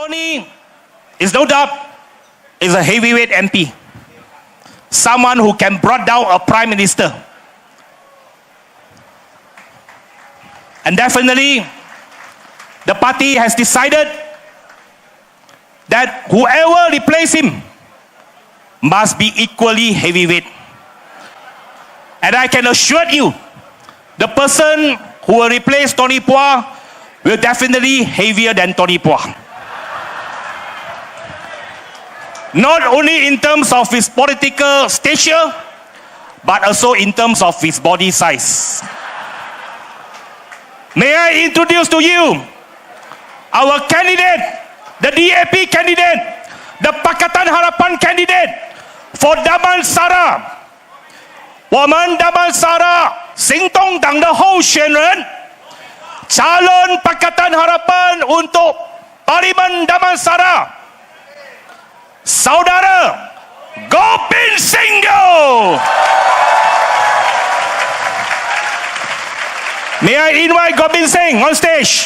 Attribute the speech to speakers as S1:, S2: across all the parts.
S1: Tony is no doubt is a heavyweight MP. Someone who can brought down a prime minister. And definitely, the party has decided that whoever replace him must be equally heavyweight. And I can assure you, the person who will replace Tony Phua will definitely heavier than Tony Phua. Not only in terms of his political stature, but also in terms of his body size. May I introduce to you our candidate, the DAP candidate, the Pakatan Harapan candidate for Damansara. 我们 Damansara 行动党的候选人 calon Pakatan Harapan untuk Parlimen Damansara, Saudara Gobind Singh Deo. May I invite Gobind Singh on stage?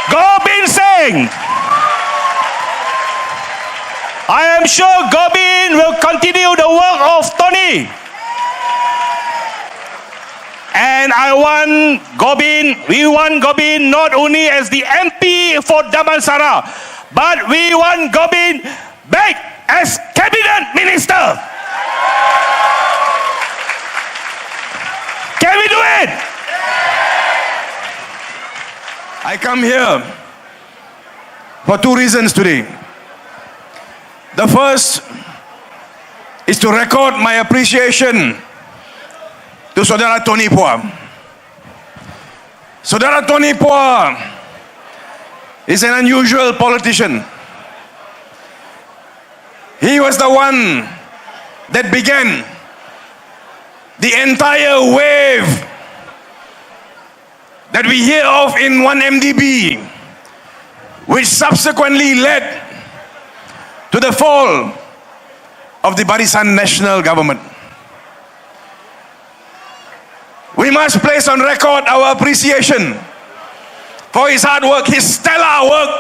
S1: Gobind Singh! I am sure Gobind will continue the work of Tony. And we want Gobind not only as the MP for Damansara, but we want Gobind back as Cabinet Minister. Can we do it?
S2: I come here for two reasons today. The first is to record my appreciation to Saudara Tony Phua. Saudara Tony Phua is an unusual politician. He was the one that began the entire wave that we hear of in 1MDB, which subsequently led to the fall of the Barisan National Government. We must place on record our appreciation for his hard work, his stellar work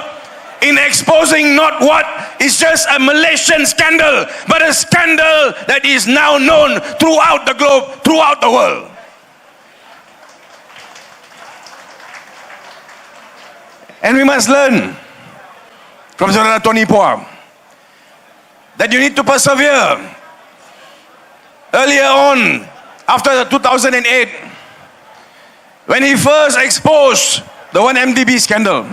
S2: in exposing not what is just a Malaysian scandal, but a scandal that is now known throughout the globe, throughout the world. And we must learn from Saudara Tony Phua that you need to persevere. Earlier on, after 2008, when he first exposed the 1MDB scandal,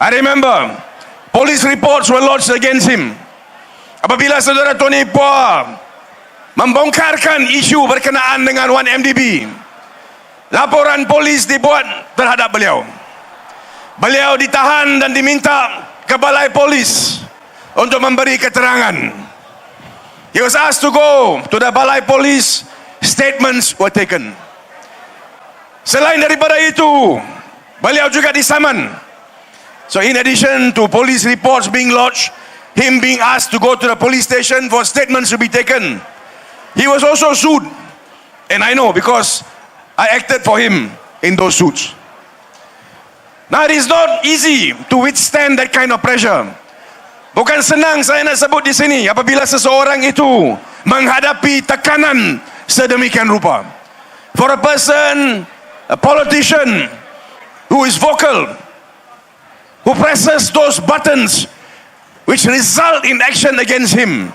S2: I remember police reports were lodged against him. Apabila Saudara Tony Phua membongkarkan isu berkenaan dengan 1MDB, laporan polis dibuat terhadap beliau. Beliau ditahan dan diminta ke balai polis untuk memberi keterangan. He was asked to go to the balai polis. Statements were taken. Selain daripada itu, beliau juga disaman. So in addition to police reports being lodged, him being asked to go to the police station for statements to be taken, he was also sued. And I know because I acted for him in those suits. Now it is not easy to withstand that kind of pressure. Bukan senang saya nak sebut di sini apabila seseorang itu menghadapi tekanan sedemikian rupa. For a person, a politician who is vocal, who presses those buttons which result in action against him,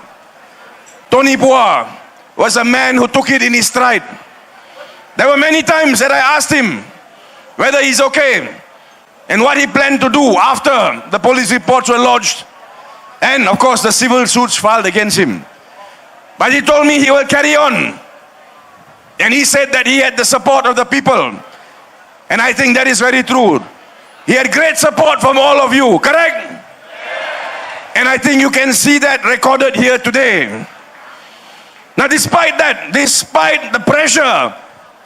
S2: Tony Phua was a man who took it in his stride. There were many times that I asked him whether he's okay and what he planned to do after the police reports were lodged and of course the civil suits filed against him. But he told me he will carry on. And he said that he had the support of the people. And I think that is very true. He had great support from all of you, correct? And I think you can see that recorded here today. Now despite that, despite the pressure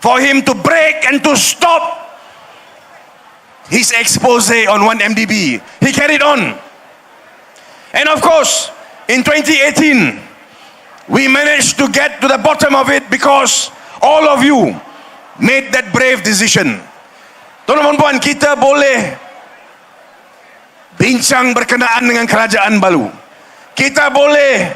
S2: for him to break and to stop his expose on 1MDB. He carried on. And of course, in 2018, we managed to get to the bottom of it because all of you made that brave decision. Tuan-tuan dan puan, kita boleh bincang berkenaan dengan kerajaan baru. Kita boleh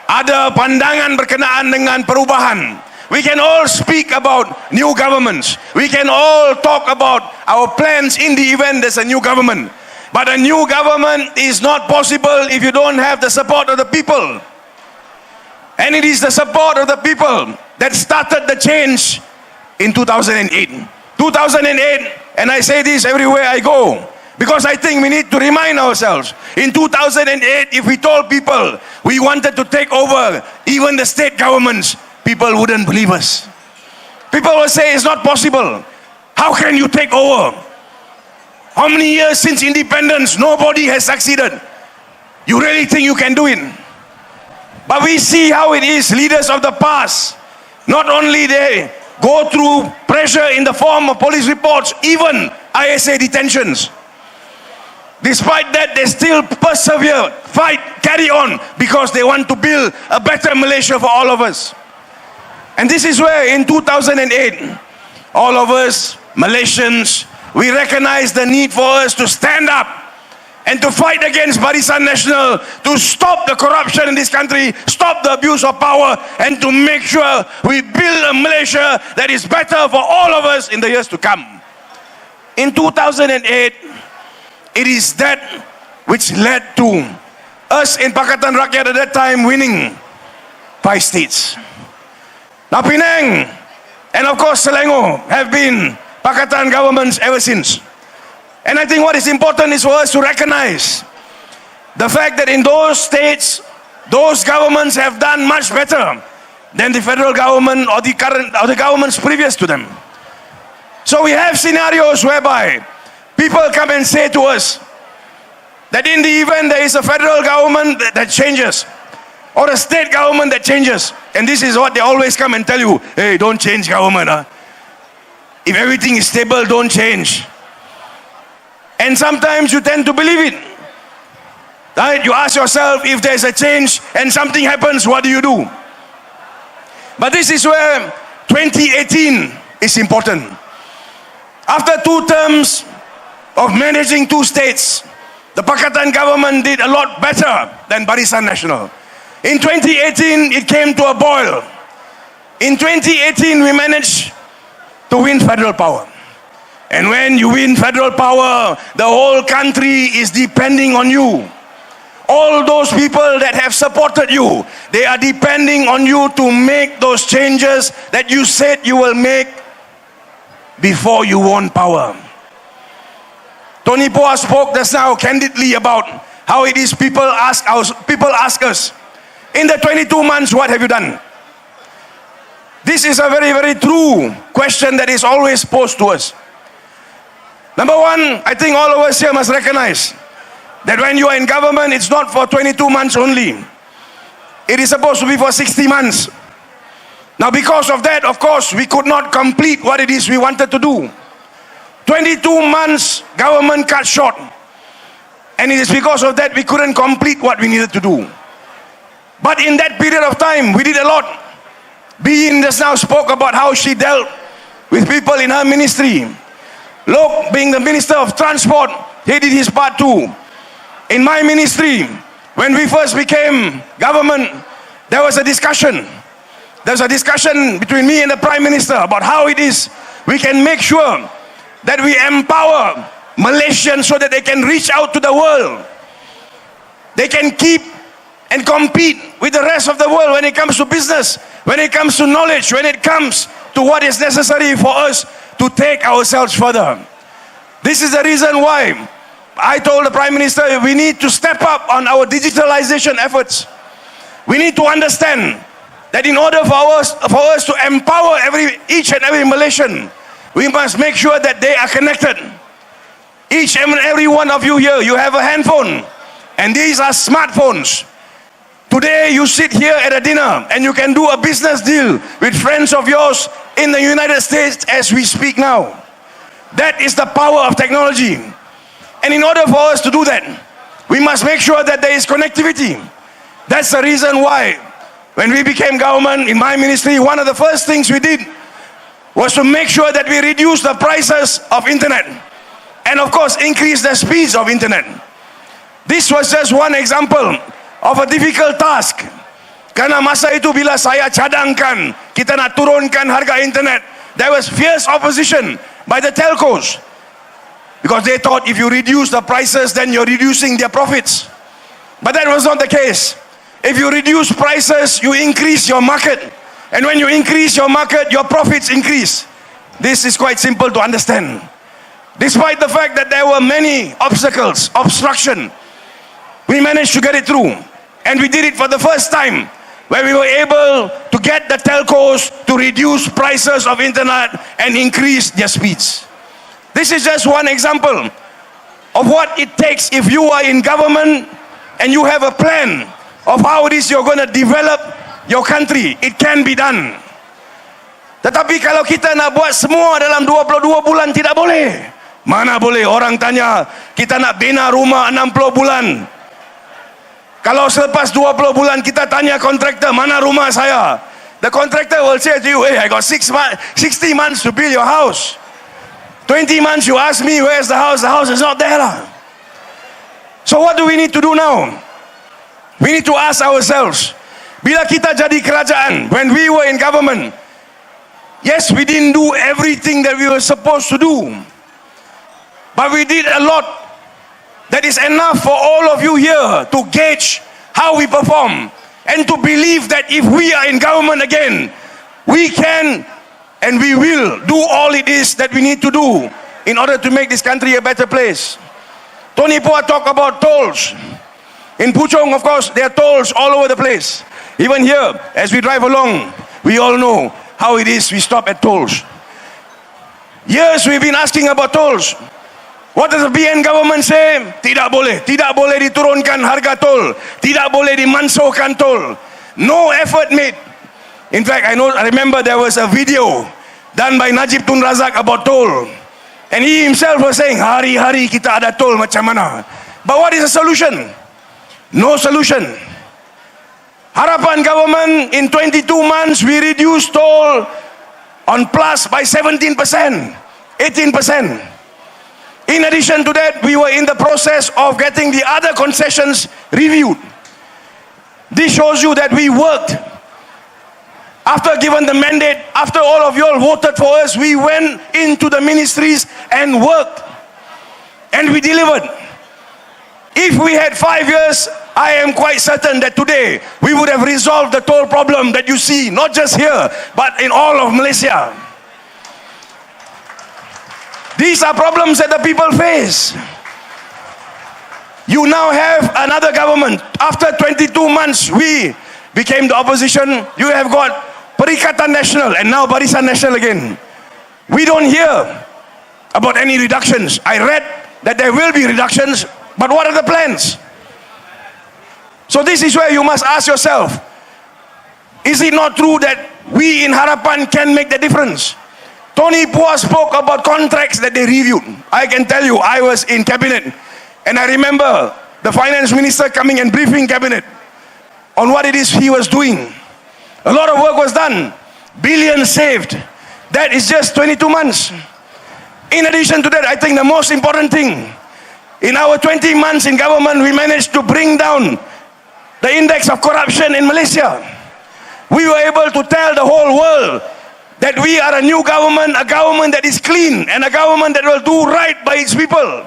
S2: ada pandangan berkenaan dengan perubahan. We can all speak about new governments. We can all talk about our plans in the event there's a new government. But a new government is not possible if you don't have the support of the people. And it is the support of the people that started the change in 2008. 2008, and I say this everywhere I go, because I think we need to remind ourselves. In 2008, if we told people we wanted to take over even the state governments, people wouldn't believe us. People will say it's not possible. How can you take over? How many years since independence, nobody has succeeded? You really think you can do it? But we see how it is. Leaders of the past, not only they go through pressure in the form of police reports, even ISA detentions. Despite that, they still persevere, fight, carry on, because they want to build a better Malaysia for all of us. And this is where in 2008, all of us, Malaysians, we recognize the need for us to stand up and to fight against Barisan Nasional, to stop the corruption in this country, stop the abuse of power, and to make sure we build a Malaysia that is better for all of us in the years to come. In 2008, it is that which led to us in Pakatan Rakyat at that time winning 5 states. Now Penang and of course Selangor have been Pakatan governments ever since. And I think what is important is for us to recognize the fact that in those states, those governments have done much better than the federal government or the governments previous to them. So we have scenarios whereby people come and say to us that in the event there is a federal government that changes, or a state government that changes, and this is what they always come and tell you, hey, don't change government. If everything is stable, don't change. And sometimes you tend to believe it. Right? You ask yourself, if there's a change and something happens, what do you do? But this is where 2018 is important. After 2 terms of managing 2 states, the Pakatan government did a lot better than Barisan Nasional. In 2018, it came to a boil. In 2018, we managed to win federal power. And when you win federal power, the whole country is depending on you. All those people that have supported you, they are depending on you to make those changes that you said you will make before you won power. Tony Poa spoke just now candidly about how it is people ask us, in the 22 months, what have you done? This is a very, very true question that is always posed to us. Number one, I think all of us here must recognize that when you are in government, it's not for 22 months only. It is supposed to be for 60 months. Now because of that, of course, we could not complete what it is we wanted to do. 22 months, government cut short. And it is because of that we couldn't complete what we needed to do. But in that period of time, we did a lot. Being just now spoke about how she dealt with people in her ministry. Lok, being the Minister of Transport, he did his part too. In my ministry, when we first became government, there was a discussion. There was a discussion between me and the Prime Minister about how it is we can make sure that we empower Malaysians so that they can reach out to the world. They can keep and compete with the rest of the world when it comes to business, when it comes to knowledge, when it comes to what is necessary for us to take ourselves further. This is the reason why I told the Prime Minister we need to step up on our digitalization efforts. We need to understand that in order for us to empower each and every Malaysian, we must make sure that they are connected. Each and every one of you here, you have a handphone, and these are smartphones. Today you sit here at a dinner and you can do a business deal with friends of yours in the United States as we speak now. That is the power of technology. And in order for us to do that, we must make sure that there is connectivity. That's the reason why when we became government in my ministry, one of the first things we did was to make sure that we reduce the prices of internet and of course increase the speeds of internet. This was just one example of a difficult task. Karena masa itu bila saya cadangkan kita nak turunkan harga internet, there was fierce opposition by the telcos. Because they thought if you reduce the prices, then you're reducing their profits. But that was not the case. If you reduce prices, you increase your market. And when you increase your market, your profits increase. This is quite simple to understand. Despite the fact that there were many obstacles, obstruction, we managed to get it through. And we did it for the first time, where we were able to get the telcos to reduce prices of internet and increase their speeds. This is just one example of what it takes if you are in government and you have a plan of how it is you're going to develop your country. It can be done. Tetapi kalau kita nak buat semua dalam 22 bulan, tidak boleh. Mana boleh? Orang tanya, kita nak bina rumah 60 bulan. Kalau selepas 20 bulan kita tanya kontraktor, mana rumah saya? The contractor will say to you, hey, I got 60 months to build your house. 20 months you ask me, where's the house? The house is not there. So what do we need to do now? We need to ask ourselves, bila kita jadi kerajaan, when we were in government, yes, we didn't do everything that we were supposed to do. But we did a lot that is enough for all of you here to gauge how we perform and to believe that if we are in government again, we can and we will do all it is that we need to do in order to make this country a better place. Tony Poa talked about tolls. In Puchong, of course, there are tolls all over the place. Even here, as we drive along, we all know how it is we stop at tolls. Years we've been asking about tolls. What does the BN government say? Tidak boleh diturunkan harga tol. Tidak boleh dimansuhkan tol. No effort made. In fact, I remember there was a video done by Najib Tun Razak about toll. And he himself was saying, hari-hari kita ada tol macam mana. But what is the solution? No solution. Harapan government, in 22 months, we reduced toll on plus by 17%, 18%. In addition to that, we were in the process of getting the other concessions reviewed. This shows you that we worked. After given the mandate, after all of you all voted for us, we went into the ministries and worked. And we delivered. If we had 5 years, I am quite certain that today we would have resolved the toll problem that you see, not just here, but in all of Malaysia. These are problems that the people face. You now have another government. After 22 months, we became the opposition. You have got Perikatan Nasional and now Barisan Nasional again. We don't hear about any reductions. I read that there will be reductions, but what are the plans? So this is where you must ask yourself, is it not true that we in Harapan can make the difference? Tony Poa spoke about contracts that they reviewed. I can tell you, I was in cabinet and I remember the finance minister coming and briefing cabinet on what it is he was doing. A lot of work was done. Billions saved. That is just 22 months. In addition to that, I think the most important thing, in our 20 months in government, we managed to bring down the index of corruption in Malaysia. We were able to tell the whole world that we are a new government, a government that is clean, and a government that will do right by its people.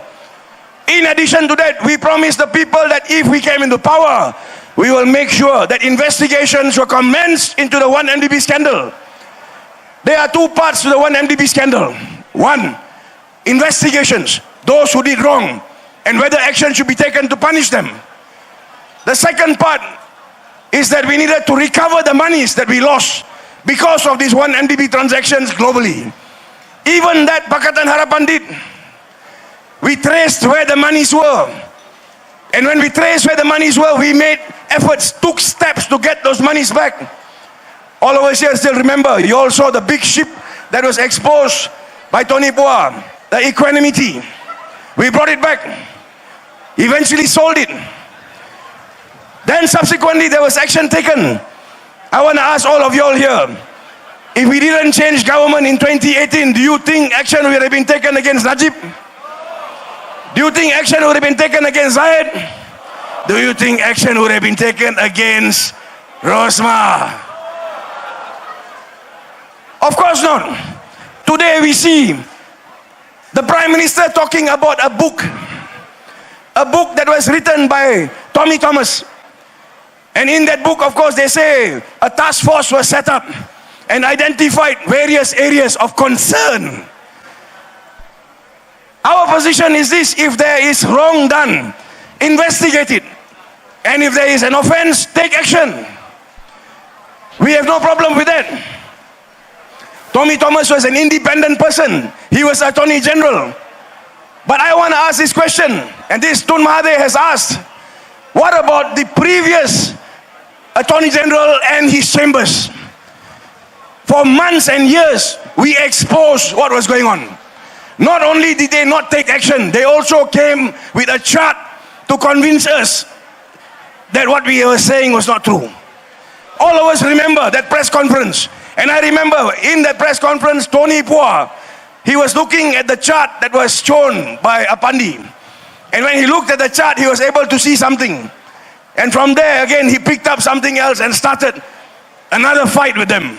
S2: In addition to that, we promised the people that if we came into power, we will make sure that investigations were commenced into the 1MDB scandal. There are two parts to the 1MDB scandal. One, investigations, those who did wrong, and whether action should be taken to punish them. The second part is that we needed to recover the monies that we lost because of these 1MDB transactions globally. Even that Pakatan Harapan did. We traced where the monies were. And when we traced where the monies were, we made efforts, took steps to get those monies back. All of us here still remember, you all saw the big ship that was exposed by Tony Poa. the equanimity. We brought it back. Eventually sold it. Then subsequently there was action taken. I want to ask all of you all here, if we didn't change government in 2018, do you think action would have been taken against Najib? Do you think action would have been taken against Zayed? Do you think action would have been taken against Rosma? Of course not. Today we see the Prime Minister talking about a book that was written by Tommy Thomas. And in that book, of course, they say a task force was set up and identified various areas of concern. Our position is this: if there is wrong done, investigate it. And if there is an offense, take action. We have no problem with that. Tommy Thomas was an independent person. He was Attorney General. But I want to ask this question, and this Tun Mahathir has asked: what about the previous Attorney General and his chambers? For months and years, we exposed what was going on. Not only did they not take action, they also came with a chart to convince us that what we were saying was not true. All of us remember that press conference. And I remember in that press conference, Tony Pua, he was looking at the chart that was shown by Apandi. And when he looked at the chart, he was able to see something. And from there, again, he picked up something else and started another fight with them.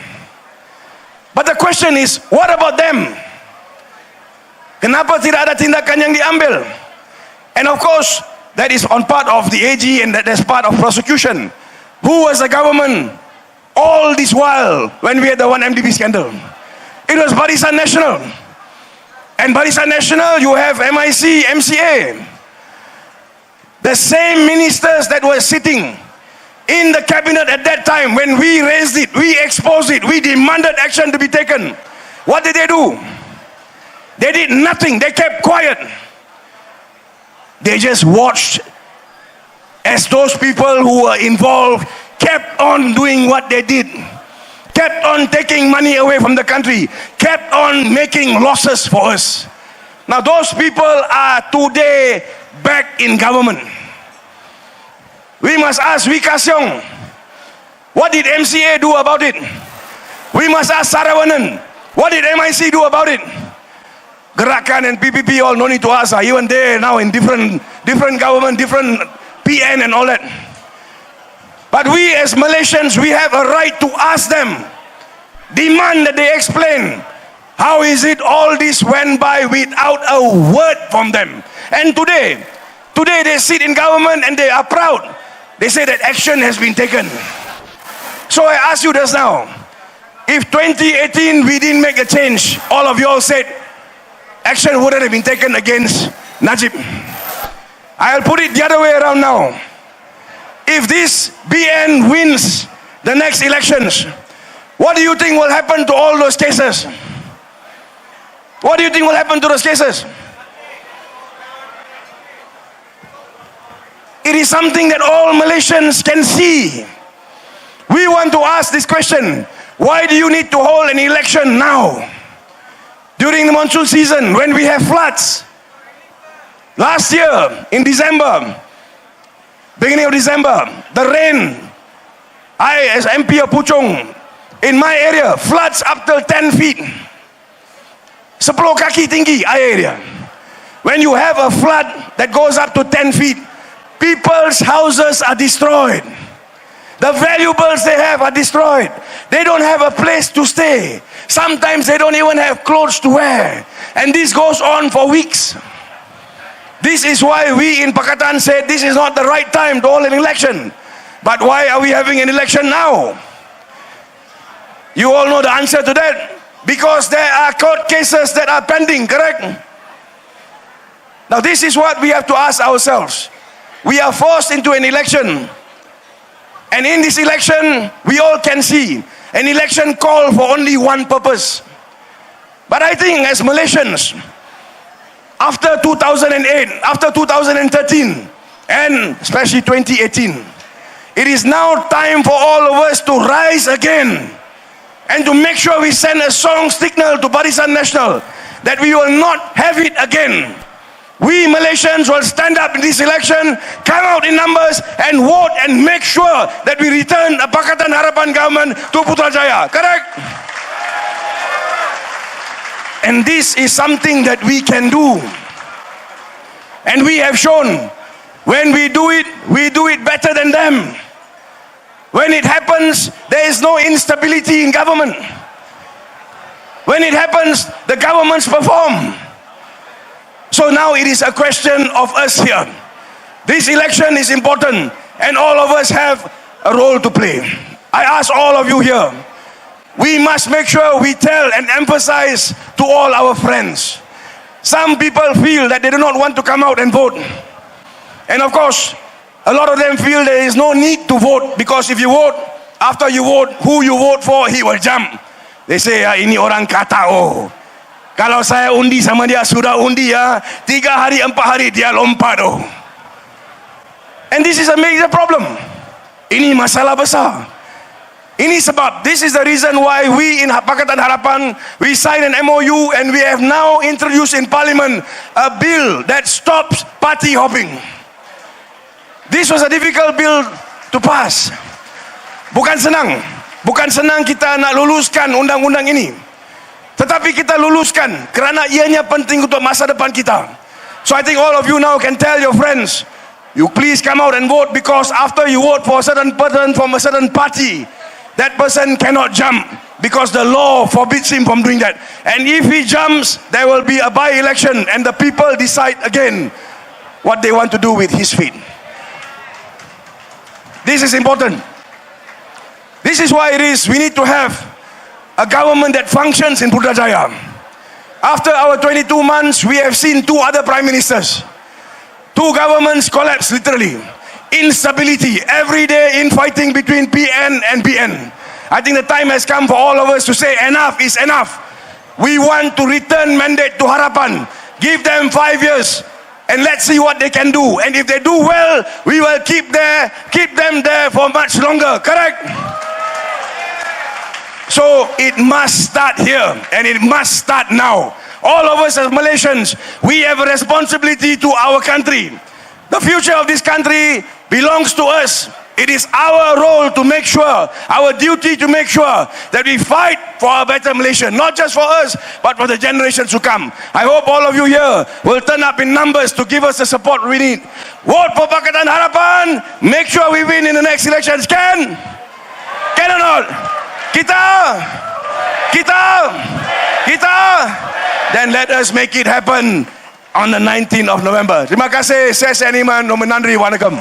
S2: But the question is, what about them? Kenapa tidak ada tindakan yang diambil? And of course, that is on part of the AG and that is part of prosecution. Who was the government all this while when we had the 1MDB scandal? It was Barisan Nasional. And Barisan Nasional, you have MIC, MCA. The same ministers that were sitting in the cabinet at that time, when we raised it, we exposed it, we demanded action to be taken. What did they do? They did nothing. They kept quiet. They just watched as those people who were involved kept on doing what they did, kept on taking money away from the country, kept on making losses for us. Now those people are today back in government. We must ask Wika Siong, what did MCA do about it? We must ask Saravanan, what did MIC do about it? Gerakan and PPP all no need to ask, even they now in different government, different PN and all that. But we as Malaysians, we have a right to ask them, demand that they explain, how is it all this went by without a word from them? And today they sit in government and they are proud. They say that action has been taken. So I ask you just now, if 2018 we didn't make a change, all of you all said action wouldn't have been taken against Najib. I'll put it the other way around now. If this BN wins the next elections, what do you think will happen to all those cases? What do you think will happen to those cases? It is something that all Malaysians can see. We want to ask this question: why do you need to hold an election now? During the monsoon season, when we have floods. Last year, in December, beginning of December, the rain, I as MP of Puchong, in my area, floods up till 10 feet. 10 kaki tinggi air area. When you have a flood that goes up to 10 feet, people's houses are destroyed. The valuables they have are destroyed. They don't have a place to stay. Sometimes they don't even have clothes to wear. And this goes on for weeks. This is why we in Pakatan said this is not the right time to hold an election. But why are we having an election now? You all know the answer to that. Because there are court cases that are pending, correct? Now this is what we have to ask ourselves. We are forced into an election. And in this election, we all can see an election call for only one purpose. But I think as Malaysians, after 2008, after 2013, and especially 2018, it is now time for all of us to rise again and to make sure we send a strong signal to Barisan Nasional that we will not have it again. We Malaysians will stand up in this election, come out in numbers and vote and make sure that we return a Pakatan Harapan government to Putrajaya. Correct? And this is something that we can do. And we have shown when we do it better than them. When it happens, there is no instability in government. When it happens, the governments perform. So now it is a question of us here. This election is important and all of us have a role to play. I ask all of you here, we must make sure we tell and emphasize to all our friends. Some people feel that they do not want to come out and vote. And of course, a lot of them feel there is no need to vote because if you vote, after you vote, who you vote for, he will jump. They say, ini orang kata, oh. Kalau saya undi sama dia, sudah undi ya, 3 hari, 4 hari dia lompat. Oh. And this is a major problem. Ini masalah besar. Ini sebab, this is the reason why we in Pakatan Harapan, we signed an MOU and we have now introduced in Parliament a bill that stops party hopping. This was a difficult bill to pass. Bukan senang kita nak luluskan undang-undang ini. Tetapi kita luluskan kerana ianya penting untuk masa depan kita. So I think all of you now can tell your friends, you please come out and vote because after you vote for a certain person from a certain party, that person cannot jump because the law forbids him from doing that. And if he jumps, there will be a by-election and the people decide again what they want to do with his feet. This is important. This is why it is we need to have a government that functions in Putrajaya. After our 22 months, we have seen 2 other prime ministers. 2 governments collapse literally. Instability, every day infighting between PN and PN. I think the time has come for all of us to say enough is enough. We want to return mandate to Harapan. Give them 5 years and let's see what they can do. And if they do well, we will keep them there for much longer. Correct? So it must start here and it must start now. All of us as Malaysians, we have a responsibility to our country. The future of this country belongs to us. It is our role to make sure, our duty to make sure that we fight for a better Malaysia, not just for us, but for the generations to come. I hope all of you here will turn up in numbers to give us the support we need. Vote for Pakatan Harapan. Make sure we win in the next elections. Can or not? Kita, then let us make it happen on the 19th of November. Terima kasih, saya Seniman, Nomenandri, Wanakam.